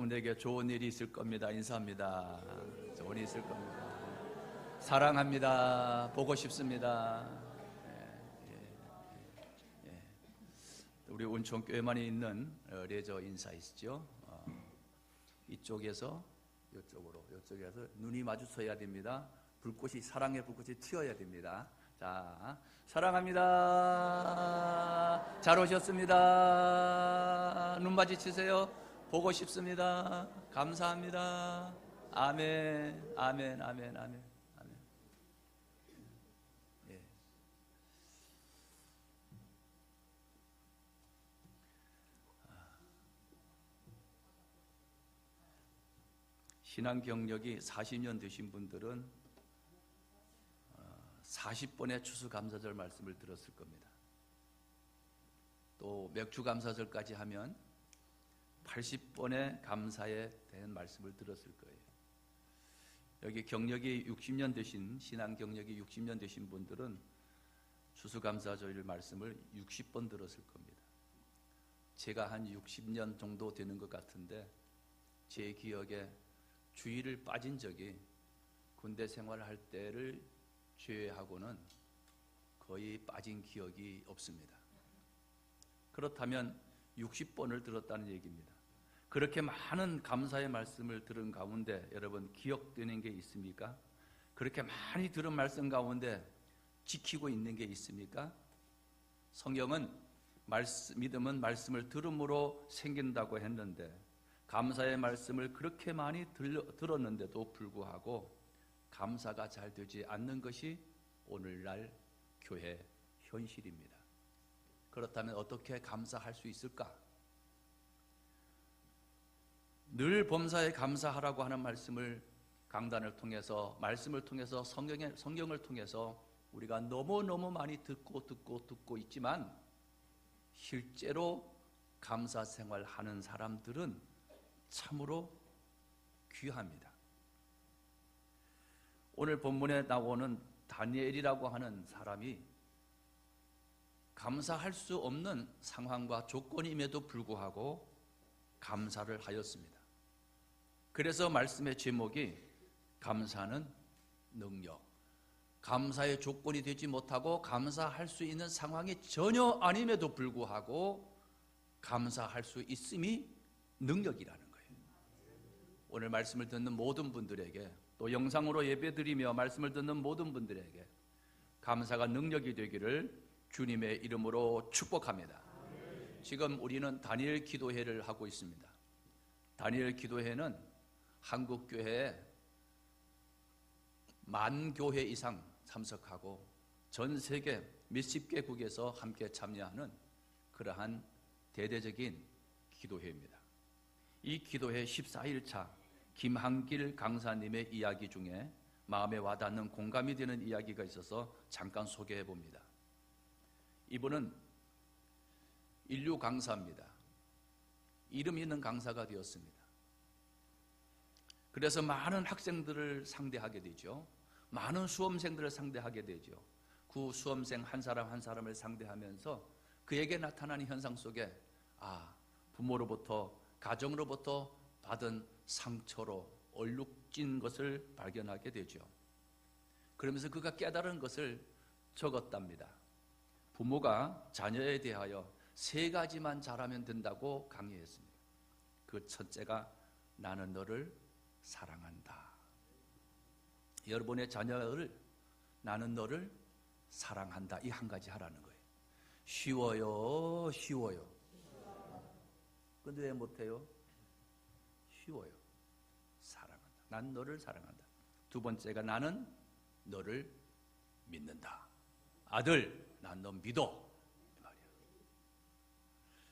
여러분에게 좋은 일이 있을 겁니다. 인사합니다. 좋은 일이 있을 겁니다. 사랑합니다. 보고 싶습니다. 우리 운총교회만이 있는 레저 인사이시죠. 이쪽에서 이쪽에서 눈이 마주쳐야 됩니다. 불꽃이, 사랑의 불꽃이 튀어야 됩니다. 자, 사랑합니다. 잘 오셨습니다. 눈 마주치세요. 보고 싶습니다. 감사합니다. 아멘, 아멘, 아멘, 아멘, 아멘. 예. 신앙 경력이 40년 되신 분들은 40번의 추수감사절 말씀을 들었을 겁니다. 또 맥주감사절까지 하면 80번의 감사에 대한 말씀을 들었을 거예요. 여기 경력이 60년 되신, 신앙 경력이 60년 되신 분들은 추수감사절 말씀을 60번 들었을 겁니다. 제가 한 60년 정도 되는 것 같은데 제 기억에 주일을 빠진 적이 군대 생활할 때를 제외하고는 거의 빠진 기억이 없습니다. 그렇다면 60번을 들었다는 얘기입니다. 그렇게 많은 감사의 말씀을 들은 가운데 여러분 기억되는 게 있습니까? 그렇게 많이 들은 말씀 가운데 지키고 있는 게 있습니까? 성경은 믿음은 말씀을 들음으로 생긴다고 했는데 감사의 말씀을 그렇게 많이 들었는데도 불구하고 감사가 잘 되지 않는 것이 오늘날 교회 현실입니다. 그렇다면 어떻게 감사할 수 있을까? 늘 범사에 감사하라고 하는 말씀을 강단을 통해서, 말씀을 통해서, 성경을 통해서 우리가 너무너무 많이 듣고 있지만 실제로 감사 생활하는 사람들은 참으로 귀합니다. 오늘 본문에 나오는 다니엘이라고 하는 사람이 감사할 수 없는 상황과 조건임에도 불구하고 감사를 하였습니다. 그래서 말씀의 제목이 감사는 능력. 감사의 조건이 되지 못하고 감사할 수 있는 상황이 전혀 아님에도 불구하고 감사할 수 있음이 능력이라는 거예요. 오늘 말씀을 듣는 모든 분들에게, 또 영상으로 예배드리며 말씀을 듣는 모든 분들에게 감사가 능력이 되기를 주님의 이름으로 축복합니다. 지금 우리는 다니엘 기도회를 하고 있습니다. 다니엘 기도회는 한국 교회에 10,000교회 이상 참석하고 전 세계 몇십 개국에서 함께 참여하는 그러한 대대적인 기도회입니다. 이 기도회 14일차 김한길 강사님의 이야기 중에 마음에 와닿는 공감이 되는 이야기가 있어서 잠깐 소개해 봅니다. 이분은 인류 강사입니다. 이름 있는 강사가 되었습니다. 그래서 많은 학생들을 상대하게 되죠. 많은 수험생들을 상대하게 되죠. 그 수험생 한 사람 한 사람을 상대하면서 그에게 나타나는 현상 속에 부모로부터, 가정으로부터 받은 상처로 얼룩진 것을 발견하게 되죠. 그러면서 그가 깨달은 것을 적었답니다. 부모가 자녀에 대하여 3가지만 잘하면 된다고 강의했습니다. 그 첫째가 나는 너를 사랑한다. 여러분의 자녀를 나는 너를 사랑한다, 이 한 가지 하라는 거예요. 쉬워요, 쉬워요. 근데 왜 못해요? 쉬워요. 사랑한다. 난 너를 사랑한다. 두 번째가 나는 너를 믿는다. 아들, 난 너 믿어. 이 말이야.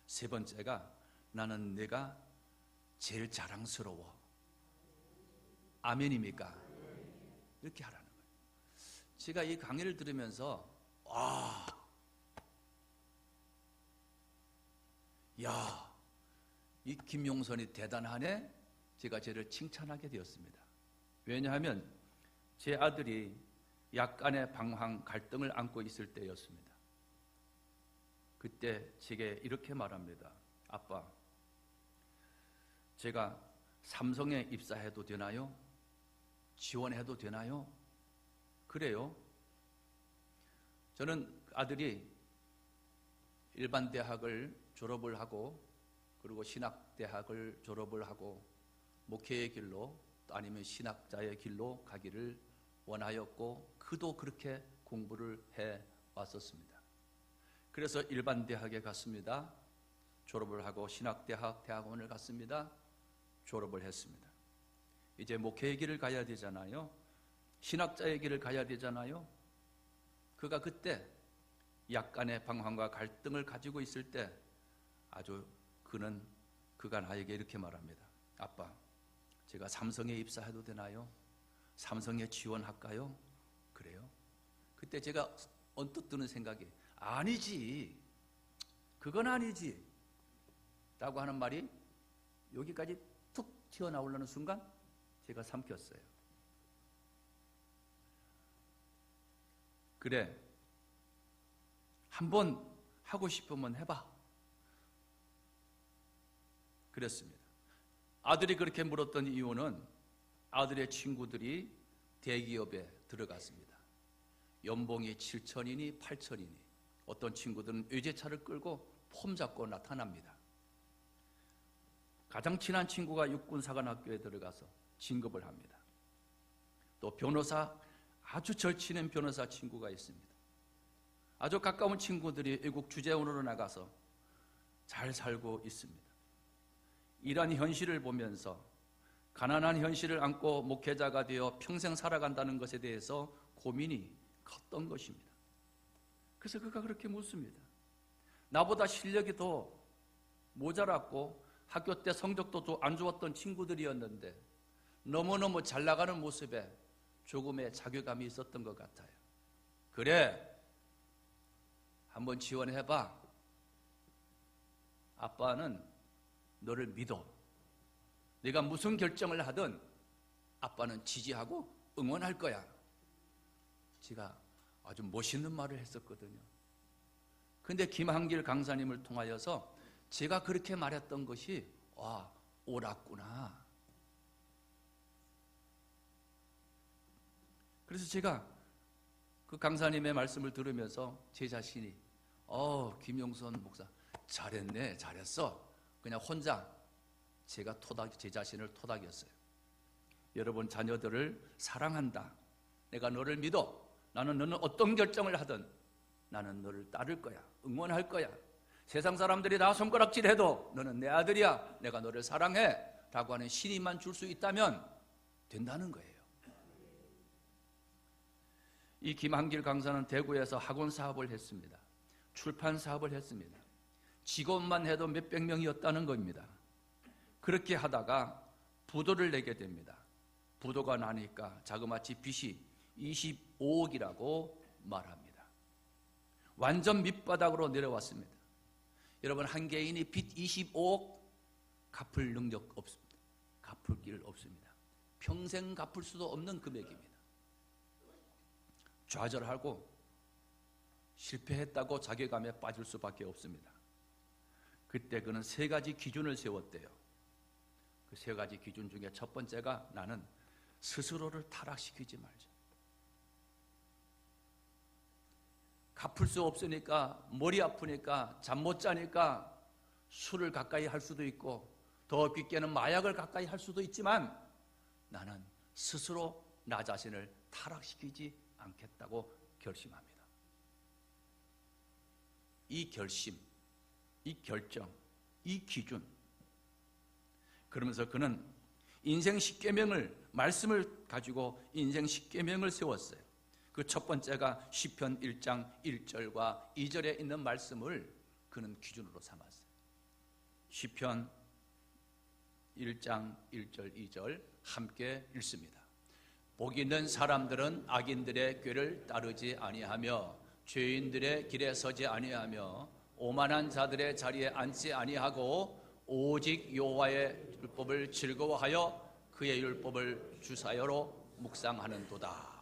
세 번째가 나는 내가 제일 자랑스러워. 아멘입니까? 이렇게 하라는 거예요. 제가 이 강의를 들으면서 이 김용선이 대단하네. 제가 쟤를 칭찬하게 되었습니다. 왜냐하면 제 아들이 약간의 방황, 갈등을 안고 있을 때였습니다. 그때 제게 이렇게 말합니다. 아빠, 제가 삼성에 입사해도 되나요? 지원해도 되나요? 그래요. 저는 아들이 일반 대학을 졸업을 하고 그리고 신학대학을 졸업을 하고 목회의 길로 또 아니면 신학자의 길로 가기를 원하였고 그도 그렇게 공부를 해 왔었습니다. 그래서 일반 대학에 갔습니다. 졸업을 하고 대학원을 갔습니다. 졸업을 했습니다. 이제 목회의 길을 가야 되잖아요. 신학자의 길을 가야 되잖아요. 그가 그때 약간의 방황과 갈등을 가지고 있을 때 그가 나에게 이렇게 말합니다. 아빠, 제가 삼성에 입사해도 되나요? 삼성에 지원할까요? 그래요? 그때 제가 언뜻 드는 생각이 아니지, 그건 아니지 라고 하는 말이 여기까지 툭 튀어나오려는 순간 제가 삼켰어요. 그래, 한번 하고 싶으면 해봐. 그랬습니다. 아들이 그렇게 물었던 이유는 아들의 친구들이 대기업에 들어갔습니다. 연봉이 7천이니 8천이니 어떤 친구들은 외제차를 끌고 폼 잡고 나타납니다. 가장 친한 친구가 육군사관학교에 들어가서 진급을 합니다. 또 변호사, 아주 절친한 변호사 친구가 있습니다. 아주 가까운 친구들이 외국 주재원으로 나가서 잘 살고 있습니다. 이러한 현실을 보면서 가난한 현실을 안고 목회자가 되어 평생 살아간다는 것에 대해서 고민이 컸던 것입니다. 그래서 그가 그렇게 묻습니다. 나보다 실력이 더 모자랐고 학교 때 성적도 안 좋았던 친구들이었는데 너무너무 잘 나가는 모습에 조금의 자괴감이 있었던 것 같아요. 그래, 한번 지원해봐. 아빠는 너를 믿어. 네가 무슨 결정을 하든 아빠는 지지하고 응원할 거야. 제가 아주 멋있는 말을 했었거든요. 근데 김한길 강사님을 통하여서 제가 그렇게 말했던 것이 옳았구나. 그래서 제가 그 강사님의 말씀을 들으면서 제 자신이 김용선 목사 잘했네, 잘했어. 그냥 혼자 제 자신을 토닥였어요. 여러분, 자녀들을 사랑한다. 내가 너를 믿어. 너는 어떤 결정을 하든 나는 너를 따를 거야. 응원할 거야. 세상 사람들이 나 손가락질해도 너는 내 아들이야. 내가 너를 사랑해. 라고 하는 신임만 줄 수 있다면 된다는 거예요. 이 김한길 강사는 대구에서 학원 사업을 했습니다. 출판 사업을 했습니다. 직원만 해도 몇백 명이었다는 겁니다. 그렇게 하다가 부도를 내게 됩니다. 부도가 나니까 자그마치 빚이 25억이라고 말합니다. 완전 밑바닥으로 내려왔습니다. 여러분, 한 개인이 빚 25억 갚을 능력 없습니다. 갚을 길 없습니다. 평생 갚을 수도 없는 금액입니다. 좌절하고 실패했다고 자괴감에 빠질 수밖에 없습니다. 그때 그는 세 가지 기준을 세웠대요. 그 세 가지 기준 중에 첫 번째가 나는 스스로를 타락시키지 말자. 갚을 수 없으니까, 머리 아프니까, 잠 못 자니까 술을 가까이 할 수도 있고 더 깊게는 마약을 가까이 할 수도 있지만 나는 스스로 나 자신을 타락시키지 않겠다고 결심합니다. 이 결심, 이 결정, 이 기준, 그러면서 그는 인생 10계명을, 말씀을 가지고 인생 10계명을 세웠어요. 그 첫 번째가 시편 1장 1절과 2절에 있는 말씀을 그는 기준으로 삼았어요. 시편 1장 1절 2절 함께 읽습니다. 복 있는 사람들은 악인들의 꾀를 따르지 아니하며 죄인들의 길에 서지 아니하며 오만한 자들의 자리에 앉지 아니하고 오직 여호와의 율법을 즐거워하여 그의 율법을 주사여로 묵상하는도다.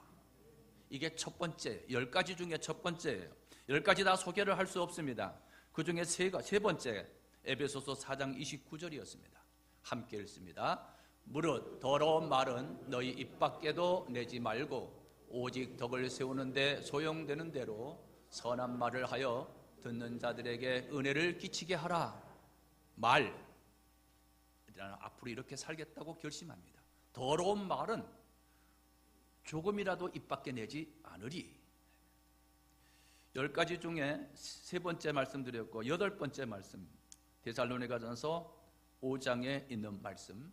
이게 첫 번째, 10가지 중에 첫 번째예요. 10가지 다 소개를 할 수 없습니다. 그 중에 세 번째, 에베소서 4장 29절이었습니다. 함께 읽습니다. 무릇 더러운 말은 너희 입 밖에도 내지 말고 오직 덕을 세우는데 소용되는 대로 선한 말을 하여 듣는 자들에게 은혜를 끼치게 하라. 말, 나는 앞으로 이렇게 살겠다고 결심합니다. 더러운 말은 조금이라도 입 밖에 내지 않으리. 10가지 중에 3번째 말씀드렸고 8번째 말씀, 데살로니가전서 5장에 있는 말씀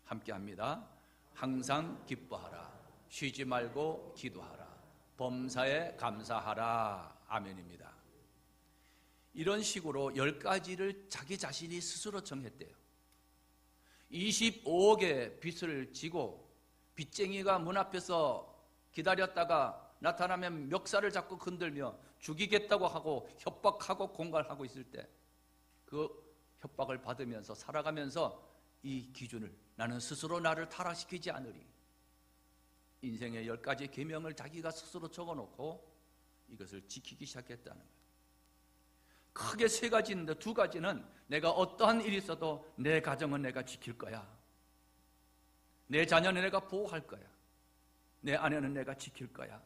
함께 합니다. 항상 기뻐하라. 쉬지 말고 기도하라. 범사에 감사하라. 아멘입니다. 이런 식으로 10가지를 자기 자신이 스스로 정했대요. 25억의 빚을 지고 빚쟁이가 문 앞에서 기다렸다가 나타나면 멱살을 잡고 흔들며 죽이겠다고 하고 협박하고 공갈하고 있을 때 그 협박을 받으면서 살아가면서 이 기준을, 나는 스스로 나를 타락시키지 않으리, 인생의 10가지 계명을 자기가 스스로 적어놓고 이것을 지키기 시작했다는 거예요. 크게 3가지 있는데 2가지는 내가 어떠한 일이 있어도 내 가정은 내가 지킬 거야, 내 자녀는 내가 보호할 거야, 내 아내는 내가 지킬 거야,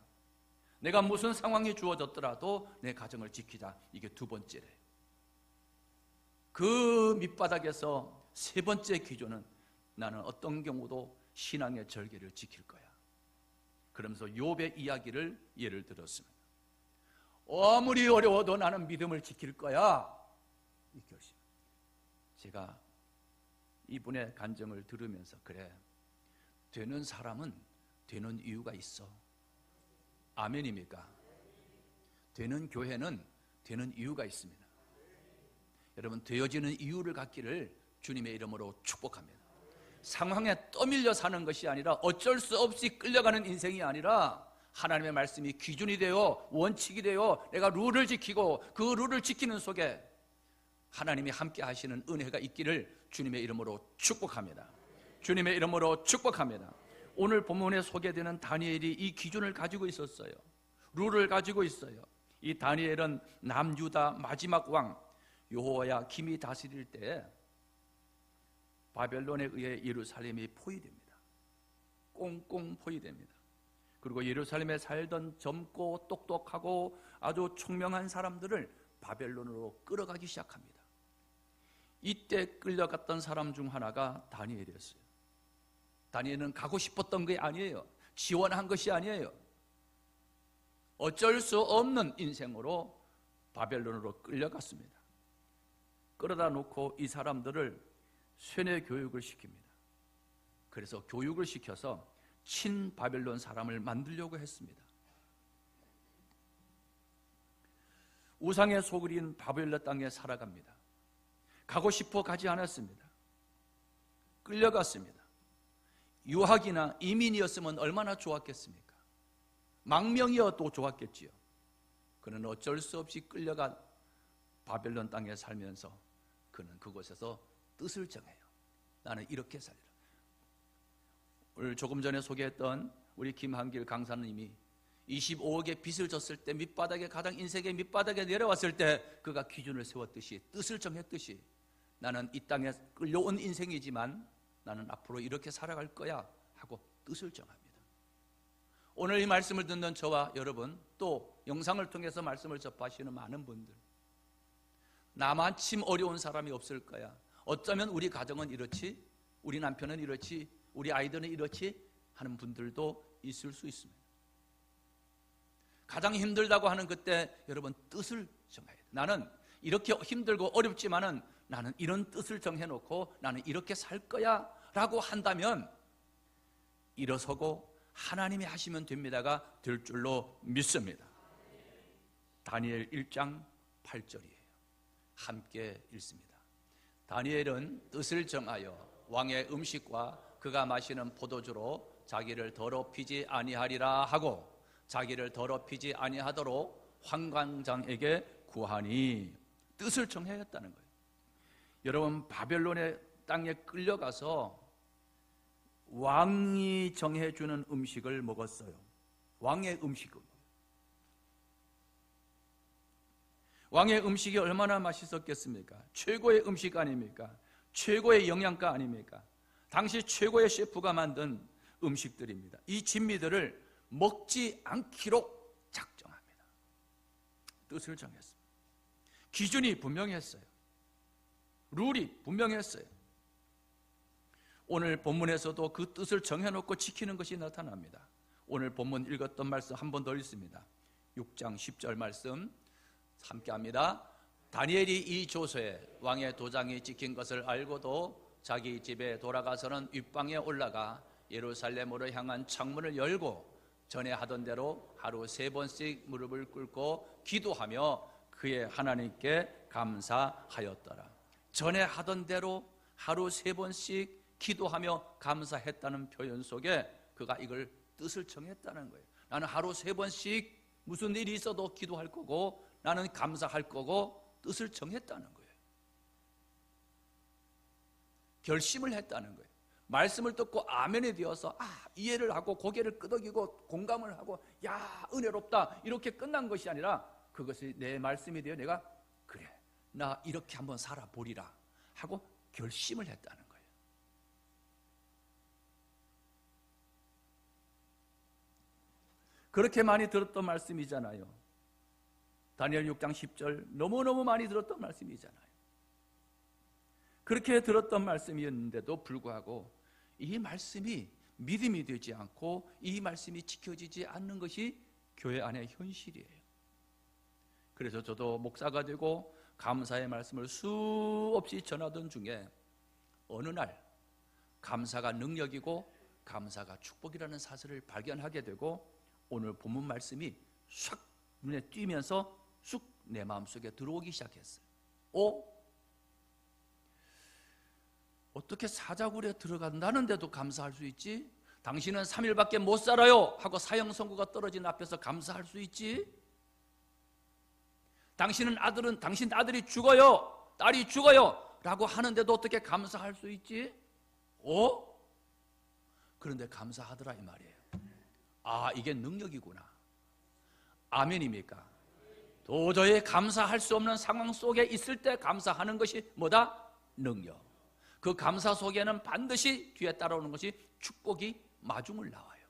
내가 무슨 상황이 주어졌더라도 내 가정을 지키자. 이게 2번째래. 그 밑바닥에서 3번째 기준은 나는 어떤 경우도 신앙의 절개를 지킬 거야. 그러면서 욥의 이야기를 예를 들었습니다. 아무리 어려워도 나는 믿음을 지킬 거야. 이 결심. 제가 이분의 간증을 들으면서 그래, 되는 사람은 되는 이유가 있어. 아멘입니까? 되는 교회는 되는 이유가 있습니다. 여러분, 되어지는 이유를 갖기를 주님의 이름으로 축복합니다. 상황에 떠밀려 사는 것이 아니라, 어쩔 수 없이 끌려가는 인생이 아니라 하나님의 말씀이 기준이 되어 원칙이 되어 내가 룰을 지키고 그 룰을 지키는 속에 하나님이 함께 하시는 은혜가 있기를 주님의 이름으로 축복합니다. 주님의 이름으로 축복합니다. 오늘 본문에 소개되는 다니엘이 이 기준을 가지고 있었어요. 룰을 가지고 있어요. 이 다니엘은 남유다 마지막 왕 여호야김이 다스릴 때 바벨론에 의해 예루살렘이 포위됩니다. 꽁꽁 포위됩니다. 그리고 예루살렘에 살던 젊고 똑똑하고 아주 총명한 사람들을 바벨론으로 끌어가기 시작합니다. 이때 끌려갔던 사람 중 하나가 다니엘이었어요. 다니엘은 가고 싶었던 게 아니에요. 지원한 것이 아니에요. 어쩔 수 없는 인생으로 바벨론으로 끌려갔습니다. 끌어다 놓고 이 사람들을 쇠뇌 교육을 시킵니다. 그래서 교육을 시켜서 친바벨론 사람을 만들려고 했습니다. 우상의 소굴인 바벨론 땅에 살아갑니다. 가고 싶어 가지 않았습니다. 끌려갔습니다. 유학이나 이민이었으면 얼마나 좋았겠습니까? 망명이어도 좋았겠지요. 그는 어쩔 수 없이 끌려간 바벨론 땅에 살면서 그는 그곳에서 뜻을 정해요. 나는 이렇게 살리라. 오늘 조금 전에 소개했던 우리 김한길 강사님이 25억의 빚을 졌을 때 밑바닥에, 가장 인생의 밑바닥에 내려왔을 때 그가 기준을 세웠듯이, 뜻을 정했듯이, 나는 이 땅에 끌려온 인생이지만 나는 앞으로 이렇게 살아갈 거야 하고 뜻을 정합니다. 오늘 이 말씀을 듣는 저와 여러분, 또 영상을 통해서 말씀을 접하시는 많은 분들, 나만 침 어려운 사람이 없을 거야, 어쩌면 우리 가정은 이렇지, 우리 남편은 이렇지, 우리 아이들은 이렇지 하는 분들도 있을 수 있습니다. 가장 힘들다고 하는 그때 여러분, 뜻을 정해야 돼요. 나는 이렇게 힘들고 어렵지만은 나는 이런 뜻을 정해놓고 나는 이렇게 살 거야 라고 한다면 일어서고 하나님이 하시면 됩니다가 될 줄로 믿습니다. 다니엘 1장 8절이에요. 함께 읽습니다. 다니엘은 뜻을 정하여 왕의 음식과 그가 마시는 포도주로 자기를 더럽히지 아니하리라 하고 자기를 더럽히지 아니하도록 환관장에게 구하니, 뜻을 정해야 했다는 거예요. 여러분, 바벨론의 땅에 끌려가서 왕이 정해주는 음식을 먹었어요. 왕의 음식을. 왕의 음식이 얼마나 맛있었겠습니까? 최고의 음식 아닙니까? 최고의 영양가 아닙니까? 당시 최고의 셰프가 만든 음식들입니다. 이 진미들을 먹지 않기로 작정합니다. 뜻을 정했습니다. 기준이 분명했어요. 룰이 분명했어요. 오늘 본문에서도 그 뜻을 정해놓고 지키는 것이 나타납니다. 오늘 본문 읽었던 말씀 한 번 더 읽습니다. 6장 10절 말씀 함께 합니다. 다니엘이 이 조서에 왕의 도장이 찍힌 것을 알고도 자기 집에 돌아가서는 윗방에 올라가 예루살렘으로 향한 창문을 열고 전에 하던 대로 하루 3번씩 무릎을 꿇고 기도하며 그의 하나님께 감사하였더라. 전에 하던 대로 하루 3번씩 기도하며 감사했다는 표현 속에 그가 이걸 뜻을 정했다는 거예요. 나는 하루 3번씩 무슨 일이 있어도 기도할 거고 나는 감사할 거고 뜻을 정했다는 거예요. 결심을 했다는 거예요. 말씀을 듣고 아멘이 되어서 이해를 하고 고개를 끄덕이고 공감을 하고 야 은혜롭다 이렇게 끝난 것이 아니라 그것이 내 말씀이 되어 내가 그래 나 이렇게 한번 살아보리라 하고 결심을 했다는 거예요. 그렇게 많이 들었던 말씀이잖아요. 다니엘 6장 10절 너무너무 많이 들었던 말씀이잖아요. 그렇게 들었던 말씀이었는데도 불구하고 이 말씀이 믿음이 되지 않고 이 말씀이 지켜지지 않는 것이 교회 안의 현실이에요. 그래서 저도 목사가 되고 감사의 말씀을 수없이 전하던 중에 어느 날 감사가 능력이고 감사가 축복이라는 사실을 발견하게 되고 오늘 본문 말씀이 샥 눈에 띄면서 쑥 내 마음속에 들어오기 시작했어요. 어떻게 사자굴에 들어간다는데도 감사할 수 있지? 당신은 3일밖에 못 살아요 하고 사형 선고가 떨어진 앞에서 감사할 수 있지? 당신 아들이 죽어요, 딸이 죽어요 라고 하는데도 어떻게 감사할 수 있지? 그런데 감사하더라 이 말이에요. 이게 능력이구나. 아멘입니까? 도저히 감사할 수 없는 상황 속에 있을 때 감사하는 것이 뭐다? 능력. 그 감사 속에는 반드시 뒤에 따라오는 것이 축복이 마중을 나와요.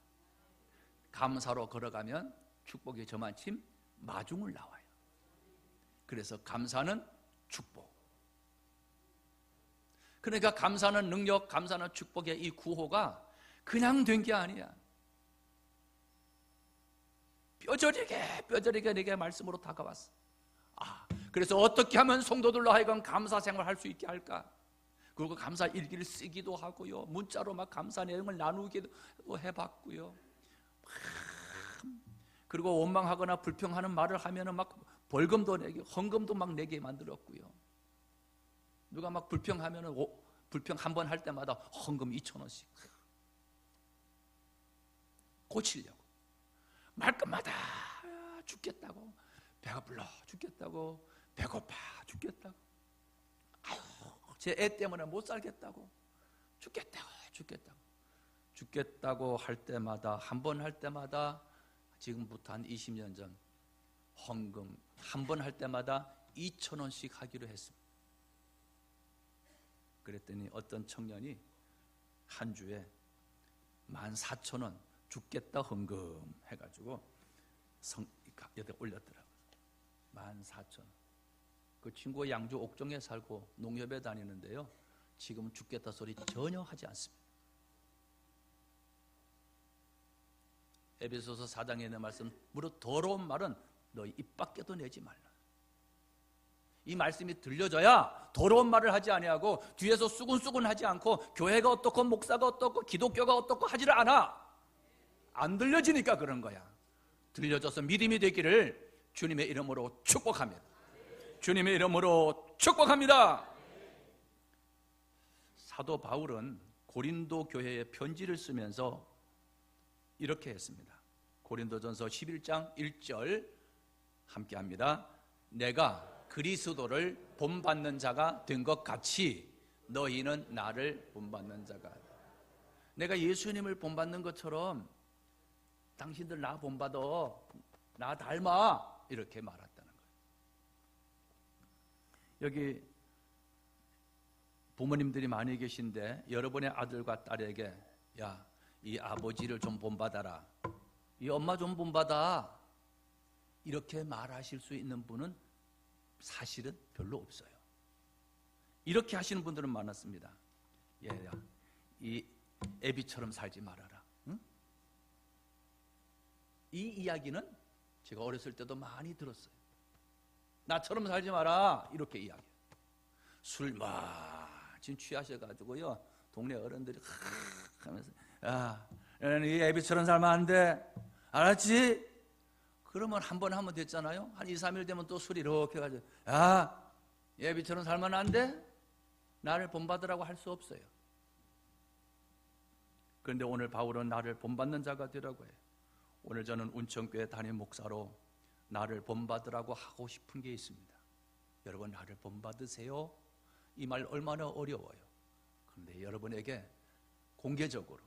감사로 걸어가면 축복이 저만침 마중을 나와요. 그래서 감사는 축복. 그러니까 감사는 능력, 감사는 축복의 이 구호가 그냥 된 게 아니야. 뼈저리게 내게 말씀으로 다가왔어. 그래서 어떻게 하면 성도들로 하여금 감사 생활할 수 있게 할까? 그리고 감사 일기를 쓰기도 하고요. 문자로 막 감사 내용을 나누기도 해봤고요. 그리고 원망하거나 불평하는 말을 하면은 막 벌금도 내게, 헌금도 막 내게 만들었고요. 누가 막 불평하면은 불평 한 번 할 때마다 헌금 2,000원씩 고치려고. 말끝마다 죽겠다고, 배가 불러 죽겠다고, 배고파 죽겠다고, 제 애 때문에 못 살겠다고, 죽겠다고 할 때마다, 한 번 할 때마다, 지금부터 한 20년 전 헌금 한 번 할 때마다 2,000원씩 하기로 했습니다. 그랬더니 어떤 청년이 한 주에 14,000원 죽겠다 헌금 해가지고 여기다 올렸더라고요. 14,000원. 그 친구가 양주 옥정에 살고 농협에 다니는데요, 지금은 죽겠다 소리 전혀 하지 않습니다. 에베소서 4장에 있는 말씀, 무릇 더러운 말은 너희 입 밖에도 내지 말라. 이 말씀이 들려져야 더러운 말을 하지 아니하고 뒤에서 수군수군 하지 않고 교회가 어떻고 목사가 어떻고 기독교가 어떻고 하지를 않아. 안 들려지니까 그런 거야. 들려져서 믿음이 되기를 주님의 이름으로 축복합니다. 주님의 이름으로 축복합니다. 사도 바울은 고린도 교회에 편지를 쓰면서 이렇게 했습니다. 고린도전서 11장 1절 함께 합니다. 내가 그리스도를 본받는 자가 된 것 같이 너희는 나를 본받는 자가. 내가 예수님을 본받는 것처럼 당신들 나 본받아, 나 닮아, 이렇게 말했다는 거예요. 여기 부모님들이 많이 계신데 여러분의 아들과 딸에게 야, 이 아버지를 좀 본받아라, 이 엄마 좀 본받아, 이렇게 말하실 수 있는 분은 사실은 별로 없어요. 이렇게 하시는 분들은 많았습니다. 얘야, 이 애비처럼 살지 말아라. 응? 이 이야기는 제가 어렸을 때도 많이 들었어요. 나처럼 살지 마라, 이렇게 이야기해요. 술 마침 취하셔가지고요, 동네 어른들이 하면서 야, 너는 이 애비처럼 살면 안 돼, 알았지? 그러면 한 번 하면 됐잖아요. 한 2, 3일 되면 또 술이 이렇게 가지고 야, 애비처럼 살면 안 돼? 나를 본받으라고 할 수 없어요. 그런데 오늘 바울은 나를 본받는 자가 되라고 해요. 오늘 저는 운천교회 담임 목사로 나를 본받으라고 하고 싶은 게 있습니다. 여러분, 나를 본받으세요? 이 말 얼마나 어려워요. 그런데 여러분에게 공개적으로,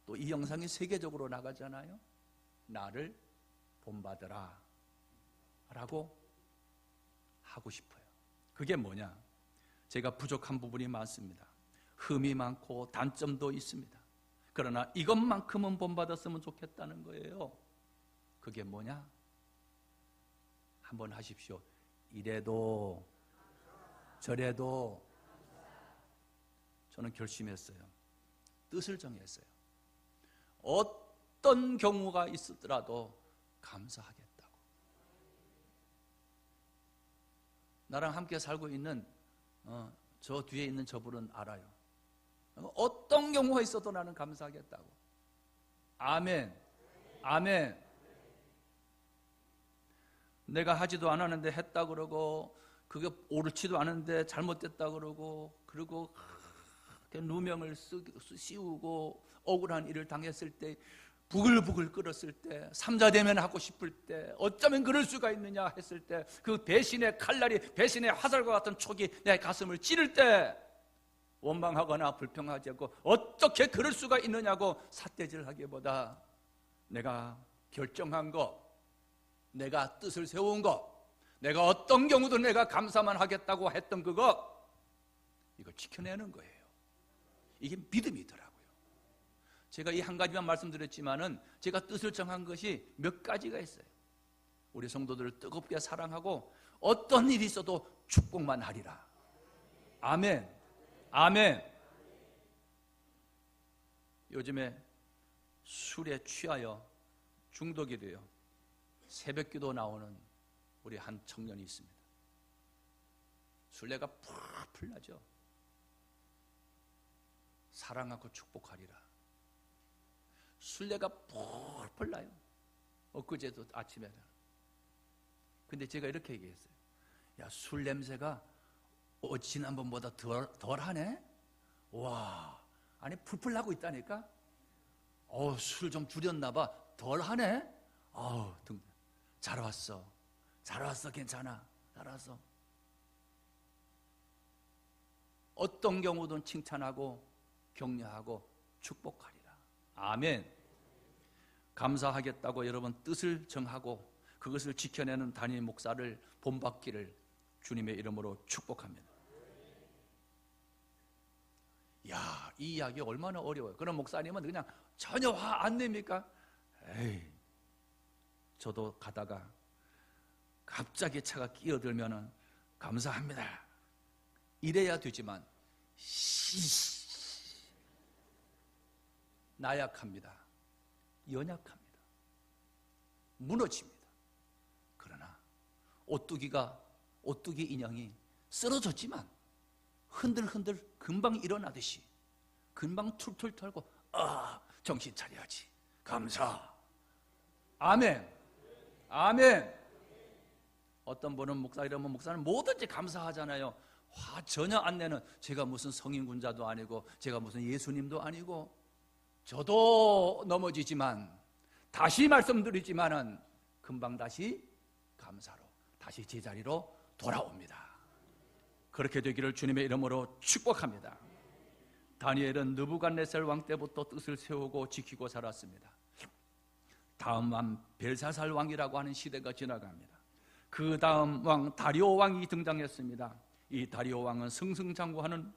또 이 영상이 세계적으로 나가잖아요. 나를 본받으라 라고 하고 싶어요. 그게 뭐냐? 제가 부족한 부분이 많습니다. 흠이 많고 단점도 있습니다. 그러나 이것만큼은 본받았으면 좋겠다는 거예요. 그게 뭐냐? 한번 하십시오. 이래도 저래도. 저는 결심했어요. 뜻을 정했어요. 어떤 경우가 있더라도 감사하겠다고. 나랑 함께 살고 있는 저 뒤에 있는 저분은 알아요. 어떤 경우가 있어도 나는 감사하겠다고. 아멘. 아멘. 내가 하지도 않았는데 했다 그러고, 그게 옳지도 않은데 잘못됐다 그러고, 그리고 누명을 씌우고 억울한 일을 당했을 때, 부글부글 끓었을 때, 삼자대면 하고 싶을 때, 어쩌면 그럴 수가 있느냐 했을 때, 그 배신의 칼날이, 배신의 화살과 같은 촉이 내 가슴을 찌를 때 원망하거나 불평하지 않고 어떻게 그럴 수가 있느냐고 삿대질하기보다 내가 결정한 거, 내가 뜻을 세운 거, 내가 어떤 경우도 내가 감사만 하겠다고 했던 그거, 이거 지켜내는 거예요. 이게 믿음이더라고요. 제가 이 한 가지만 말씀드렸지만은 제가 뜻을 정한 것이 몇 가지가 있어요. 우리 성도들을 뜨겁게 사랑하고 어떤 일이 있어도 축복만 하리라. 아멘. 아멘. 요즘에 술에 취하여 중독이 돼요. 새벽기도 나오는 우리 한 청년이 있습니다. 술래가 풀풀 나죠. 사랑하고 축복하리라. 술래가 풀풀 나요. 엊그제도 아침에. 근데 제가 이렇게 얘기했어요. 야, 술 냄새가 지난번보다 덜하네? 와, 아니 풀풀 나고 있다니까? 술 좀 줄였나 봐. 덜하네? 잘 왔어. 잘 왔어. 괜찮아. 잘 왔어. 어떤 경우든 칭찬하고 격려하고 축복하리라. 아멘. 감사하겠다고 여러분 뜻을 정하고 그것을 지켜내는 담임 목사를 본받기를 주님의 이름으로 축복합니다. 야, 이 이야기 얼마나 어려워요. 그런 목사님은 그냥 전혀 화 안 냅니까? 에이, 저도 가다가 갑자기 차가 끼어들면은 감사합니다. 이래야 되지만 나약합니다. 연약합니다. 무너집니다. 그러나 오뚜기 인형이 쓰러졌지만 흔들흔들 금방 일어나듯이 금방 툴툴 털고 정신 차려야지. 감사. 아멘. 아멘. 어떤 분은 목사 이러면 목사는 뭐든지 감사하잖아요. 화 전혀 안 내는, 제가 무슨 성인군자도 아니고 제가 무슨 예수님도 아니고 저도 넘어지지만 다시 말씀드리지만은 금방 다시 감사로 다시 제자리로 돌아옵니다. 그렇게 되기를 주님의 이름으로 축복합니다. 다니엘은 느부갓네살 왕 때부터 뜻을 세우고 지키고 살았습니다. 다음 왕 벨사살 왕이라고 하는 시대가 지나갑니다. 그 다음 왕 다리오 왕이 등장했습니다. 이 다리오 왕은 승승장구하는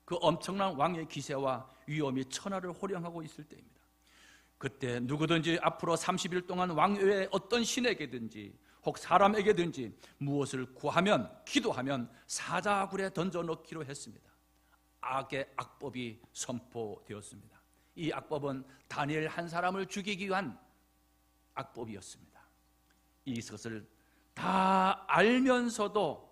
그 엄청난 왕의 기세와 위엄이 천하를 호령하고 있을 때입니다. 그때 누구든지 앞으로 30일 동안 왕외의 어떤 신에게든지 혹 사람에게든지 무엇을 구하면, 기도하면 사자굴에 던져넣기로 했습니다. 악의 악법이 선포되었습니다. 이 악법은 다니엘 한 사람을 죽이기 위한 악법이었습니다. 이것을 다 알면서도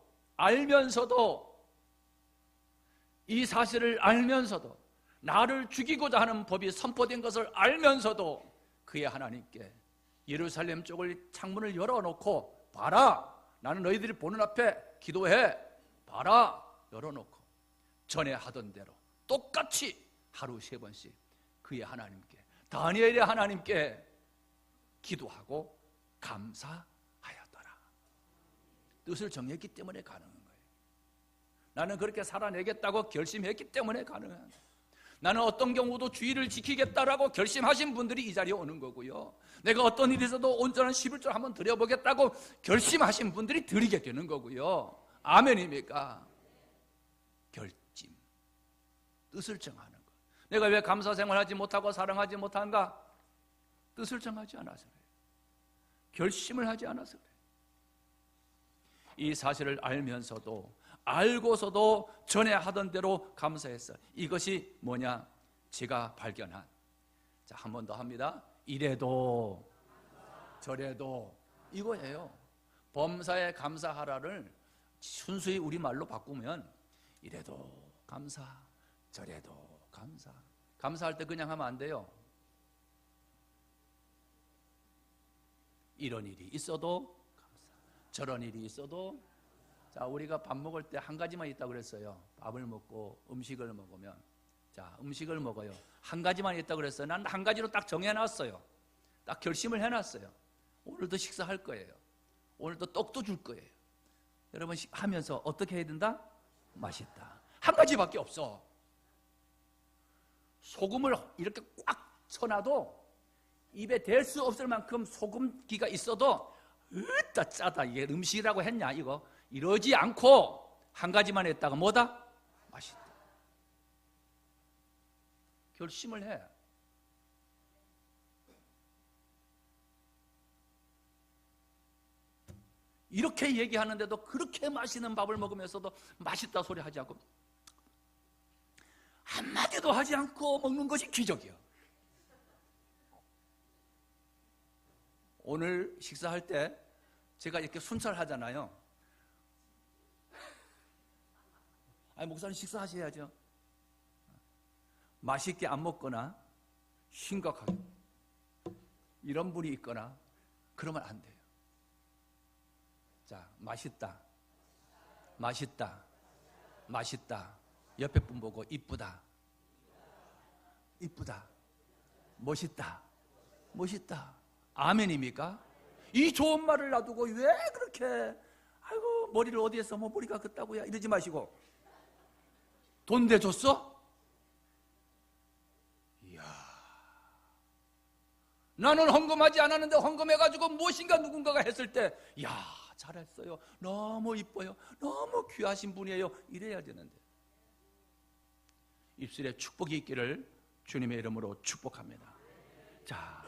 이 사실을 알면서도 나를 죽이고자 하는 법이 선포된 것을 알면서도 그의 하나님께 예루살렘 쪽을 창문을 열어놓고 봐라, 나는 너희들이 보는 앞에 기도해 봐라, 열어놓고 전에 하던 대로 똑같이 하루 3번씩 그의 하나님께, 다니엘의 하나님께 기도하고 감사하였더라. 뜻을 정했기 때문에 가능한 거예요. 나는 그렇게 살아내겠다고 결심했기 때문에 가능한 거예요. 나는 어떤 경우도 주의를 지키겠다라고 결심하신 분들이 이 자리에 오는 거고요. 내가 어떤 일이 있어도 온전한 11조 한번 드려보겠다고 결심하신 분들이 드리게 되는 거고요. 아멘입니까? 결심, 뜻을 정하는 것. 내가 왜 감사 생활하지 못하고 사랑하지 못한가? 뜻을 정하지 않아서 그래요. 결심을 하지 않아서 그래요. 이 사실을 알고서도 전에 하던 대로 감사했어요. 이것이 뭐냐? 제가 발견한, 자, 한 번 더 합니다. 이래도 저래도 이거예요. 범사에 감사하라를 순수히 우리말로 바꾸면 이래도 감사, 저래도 감사. 감사할 때 그냥 하면 안 돼요. 이런 일이 있어도 감사, 저런 일이 있어도. 자, 우리가 밥 먹을 때 한 가지만 있다고 그랬어요. 밥을 먹고 음식을 먹으면, 자, 음식을 먹어요. 한 가지만 있다고 그랬어요. 난 한 가지로 딱 정해놨어요. 딱 결심을 해놨어요. 오늘도 식사할 거예요. 오늘도 떡도 줄 거예요. 여러분 하면서 어떻게 해야 된다? 맛있다. 한 가지밖에 없어. 소금을 이렇게 꽉 쳐놔도 입에 댈 수 없을 만큼 소금기가 있어도 으따 짜다, 이게 음식이라고 했냐 이거, 이러지 않고 한 가지만 했다가 뭐다? 맛있다. 결심을 해. 이렇게 얘기하는데도 그렇게 맛있는 밥을 먹으면서도 맛있다 소리 하지 않고 한마디도 하지 않고 먹는 것이 기적이야. 오늘 식사할 때 제가 이렇게 순찰하잖아요. 아니, 목사님 식사하셔야죠. 맛있게 안 먹거나 심각하게 이런 분이 있거나 그러면 안 돼요. 자, 맛있다, 맛있다, 맛있다. 옆에 분 보고 이쁘다, 이쁘다, 멋있다, 멋있다. 아멘입니까? 이 좋은 말을 놔두고 왜 그렇게 아이고 머리를 어디에 써, 뭐 머리가 그따구야 이러지 마시고, 돈 대줬어? 이야, 나는 헌금하지 않았는데 헌금해가지고 무엇인가 누군가가 했을 때, 이야 잘했어요, 너무 이뻐요, 너무 귀하신 분이에요, 이래야 되는데. 입술에 축복이 있기를 주님의 이름으로 축복합니다. 자,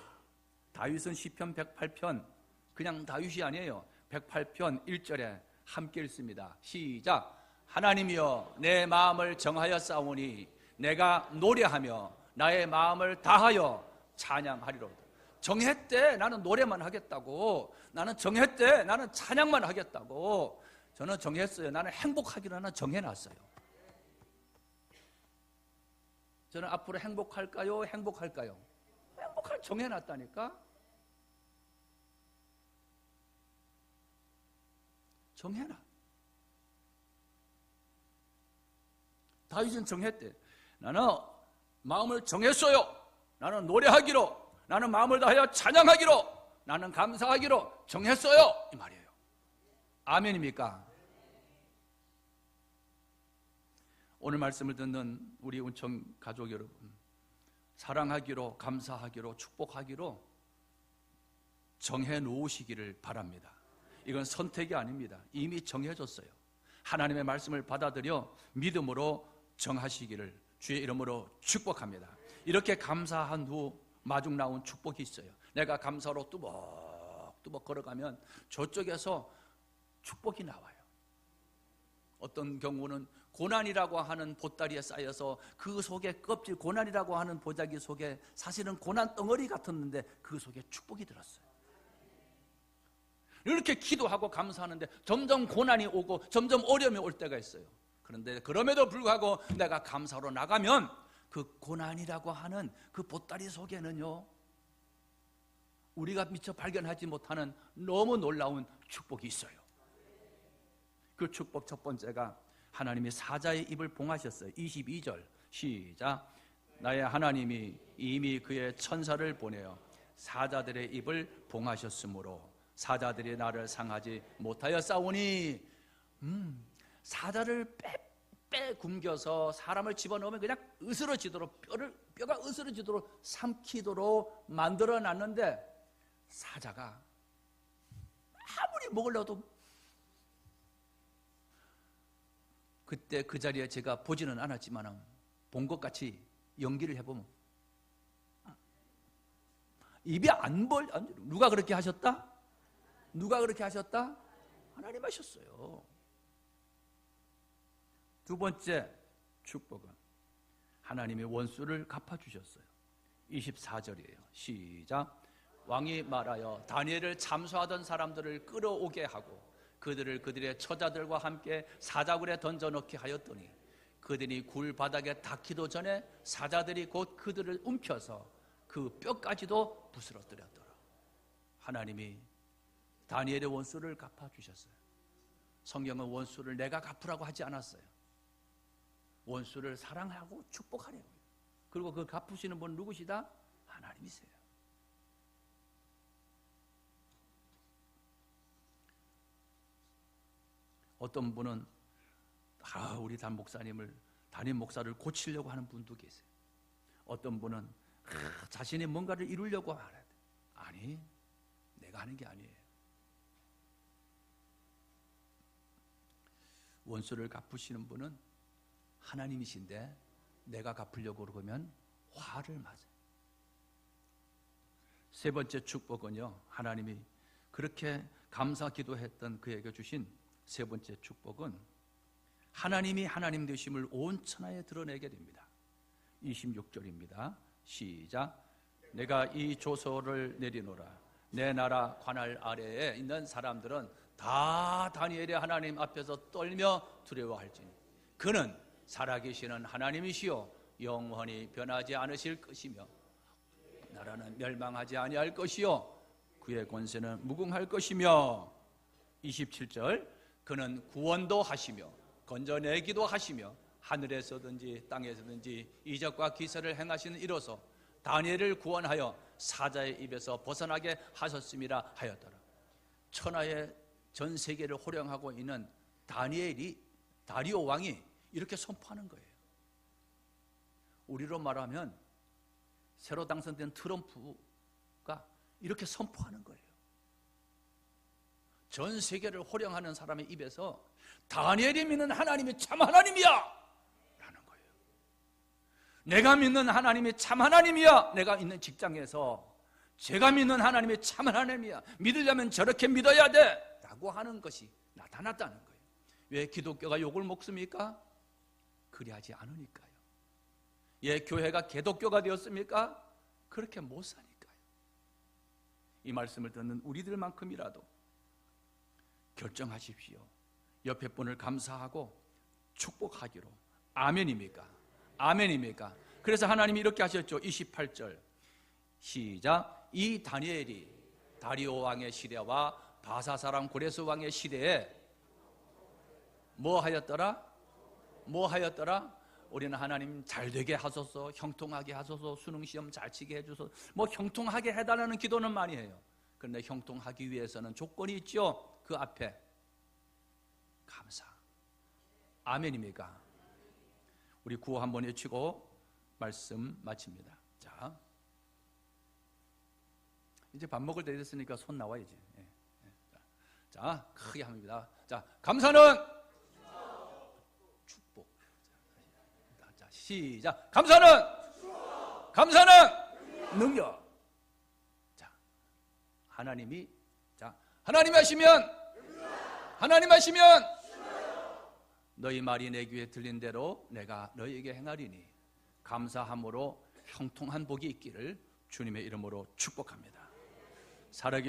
다윗은 시편 108편, 그냥 다윗이 아니에요. 108편 1절에 함께 읽습니다. 시작. 하나님이여 내 마음을 정하여 싸우니 내가 노래하며 나의 마음을 다하여 찬양하리로다. 정했대 나는 노래만 하겠다고, 나는 정했대 나는 찬양만 하겠다고. 저는 정했어요. 나는 행복하기로 하나 정해놨어요. 저는 앞으로 행복할까요? 행복할 정해놨다니까. 정해놔. 다윗은 정했대. 나는 마음을 정했어요. 나는 노래하기로, 나는 마음을 다하여 찬양하기로, 나는 감사하기로 정했어요, 이 말이에요. 아멘입니까? 오늘 말씀을 듣는 우리 운청 가족 여러분, 사랑하기로, 감사하기로, 축복하기로 정해 놓으시기를 바랍니다. 이건 선택이 아닙니다. 이미 정해졌어요. 하나님의 말씀을 받아들여 믿음으로 정하시기를 주의 이름으로 축복합니다. 이렇게 감사한 후 마중 나온 축복이 있어요. 내가 감사로 뚜벅뚜벅 걸어가면 저쪽에서 축복이 나와요. 어떤 경우는 고난이라고 하는 보따리에 쌓여서 그 속에 껍질, 고난이라고 하는 보자기 속에 사실은 고난 덩어리 같았는데 그 속에 축복이 들었어요. 이렇게 기도하고 감사하는데 점점 고난이 오고 점점 어려움이 올 때가 있어요. 그런데 그럼에도 불구하고 내가 감사로 나가면 그 고난이라고 하는 그 보따리 속에는요, 우리가 미처 발견하지 못하는 너무 놀라운 축복이 있어요. 그 축복 첫 번째가 하나님이 사자의 입을 봉하셨어요. 22절 시작. 나의 하나님이 이미 그의 천사를 보내어 사자들의 입을 봉하셨으므로 사자들이 나를 상하지 못하여 싸우니. 사자를 빼 굶겨서 사람을 집어넣으면 그냥 으스러지도록, 뼈가 으스러지도록 삼키도록 만들어 놨는데 사자가 아무리 먹으려도, 그때 그 자리에 제가 보지는 않았지만 본 것 같이 연기를 해보면 입이 안 벌. 누가 그렇게 하셨다? 누가 그렇게 하셨다? 하나님 하셨어요. 두 번째 축복은 하나님의 원수를 갚아주셨어요. 24절이에요. 시작. 왕이 말하여 다니엘을 참소하던 사람들을 끌어오게 하고 그들을 그들의 처자들과 함께 사자굴에 던져넣게 하였더니 그들이 굴 바닥에 닿기도 전에 사자들이 곧 그들을 움켜서 그 뼈까지도 부스러뜨렸더라. 하나님이 다니엘의 원수를 갚아주셨어요. 성경은 원수를 내가 갚으라고 하지 않았어요. 원수를 사랑하고 축복하려고. 그리고 그 갚으시는 분 누구시다? 하나님이세요. 어떤 분은 우리 담임 목사를 고치려고 하는 분도 계세요. 어떤 분은 자신이 뭔가를 이루려고 하는데, 아니, 내가 하는 게 아니에요. 원수를 갚으시는 분은 하나님이신데 내가 갚으려고 그러면 화를 맞아요. 세 번째 축복은요, 하나님이 그렇게 감사 기도했던 그에게 주신 세 번째 축복은 하나님이 하나님 되심을 온 천하에 드러내게 됩니다. 26절입니다. 시작. 내가 이 조서를 내리노라. 내 나라 관할 아래에 있는 사람들은 다 다니엘의 하나님 앞에서 떨며 두려워할지니 그는 살아계시는 하나님이시요 영원히 변하지 않으실 것이며 나라는 멸망하지 아니할 것이요 그의 권세는 무궁할 것이며. 27절. 그는 구원도 하시며 건져내기도 하시며 하늘에서든지 땅에서든지 이적과 기사를 행하시는 이로서 다니엘을 구원하여 사자의 입에서 벗어나게 하셨음이라 하였더라. 천하의 전 세계를 호령하고 있는 다리오 왕이 이렇게 선포하는 거예요. 우리로 말하면 새로 당선된 트럼프가 이렇게 선포하는 거예요. 전 세계를 호령하는 사람의 입에서 다니엘이 믿는 하나님이 참 하나님이야 라는 거예요. 내가 믿는 하나님이 참 하나님이야. 내가 있는 직장에서 제가 믿는 하나님이 참 하나님이야. 믿으려면 저렇게 믿어야 돼 라고 하는 것이 나타났다는 거예요. 왜 기독교가 욕을 먹습니까? 그리하지 않으니까요. 예, 교회가 개독교가 되었습니까? 그렇게 못 사니까요. 이 말씀을 듣는 우리들만큼이라도 결정하십시오. 옆에 분을 감사하고 축복하기로. 아멘입니까? 아멘입니까? 그래서 하나님이 이렇게 하셨죠. 28절 시작. 이 다니엘이 다리오 왕의 시대와 바사 사람 고레스 왕의 시대에 뭐 하였더라? 뭐 하였더라? 우리는 하나님 잘 되게 하소서, 형통하게 하소서, 수능시험 잘 치게 해주소서, 뭐 형통하게 해달라는 기도는 많이 해요. 그런데 형통하기 위해서는 조건이 있죠. 그 앞에 감사. 아멘입니까? 우리 구호 한번 외치고 말씀 마칩니다. 자, 이제 밥 먹을 때 됐으니까 손 나와야지. 자, 크게 합니다. 자, 감사는 축복. 시작. 감사는 능력. 자, 하나님이 하나님 하시면 너희 말이 내 귀에 들린 대로 내가 너희에게 행하리니 감사함으로 형통한 복이 있기를 주님의 이름으로 축복합니다. 살아계신